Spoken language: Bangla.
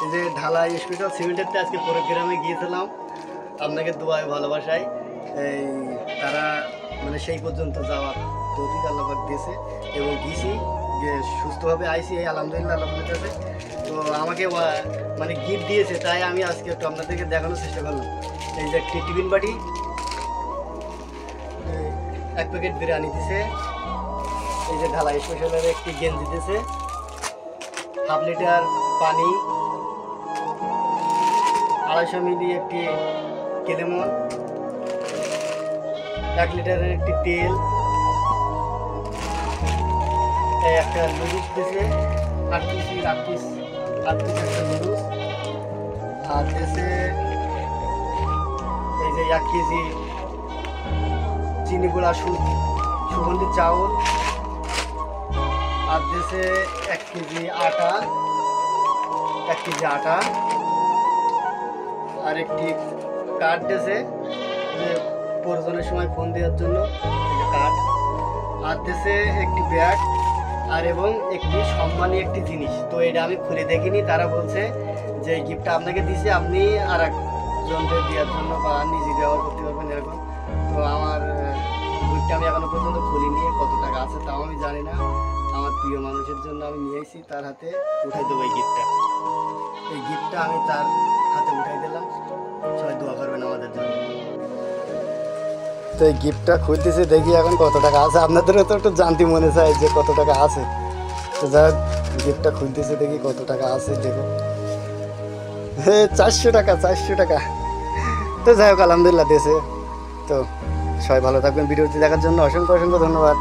এই যে ঢালাই স্পেশাল সিমেন্টেরতে আজকে প্রোগ্রামে গিয়েছিলাম আপনাকে দোয়ায় ভালোবাসায় এই তারা মানে সেই পর্যন্ত যাওয়ার তৌফিক আল্লাহ পাক দিয়েছে এবং গিয়েছি যে সুস্থভাবে আইসি এই আলহামদুলিল্লাহ আল্লাহর কাছে। তো আমাকে মানে গিফট দিয়েছে, তাই আমি আজকে একটু আপনাদেরকে দেখানোর চেষ্টা করলাম। এই যে একটি টিফিন বাটি, এক প্যাকেট বিরিয়ানি দিছে, এই যে ঢালাই স্পেশালের একটি গেঞ্জি দিতেছে, হাফ লিটার পানি, 250 মিলি একটি কেলেমন, 1 লিটারের একটি তেল, একটা নুডলস দিয়েছে 8 পিস একটা নুডলস, আর দিয়েছে এই যে 1 কেজি চিনি গুঁড়া সুগন্ধি চাউল, আর দিয়েছে 1 কেজি আটা, আর একটি কার্ড দিয়েছে যে প্রয়োজনের সময় ফোন দেওয়ার জন্য এই যে কার্ড, আর দিয়েছে একটি ব্যাগ আর এবং একটি সম্মানী একটি জিনিস। তো এটা আমি খুলে দেখিনি, তারা বলছে যে এই গিফটটা আপনাকে দিয়েছে, আপনি আর একজনকে দেওয়ার জন্য বা নিজে ব্যবহার করতে পারবেন এরকম। তো আমার গিফটটা আমি এখনো পর্যন্ত খুলিনি, কত টাকা আছে তাও আমি জানি না। আমার প্রিয় মানুষের জন্য আমি নিয়ে এসেছি, তার হাতে উঠাই দেবো এই গিফটটা আমি তার হাতে উঠাই দিলাম। সবাই দোয়া করবেন আমাদের জন্য। তো এই গিফটটা খুলতেছি, দেখি এখন কত টাকা আছে, আপনাদেরও তো একটু জানতে মনে চায় যে কত টাকা আছে। তো যাই হোক, গিফটটা খুলতেছি, দেখি কত টাকা আছে। দেখো 400 টাকা। তো যাই হোক আলহামদুলিল্লাহ দিয়েছে। তো সবাই ভালো থাকবেন, ভিডিওটি দেখার জন্য অসংখ্য ধন্যবাদ।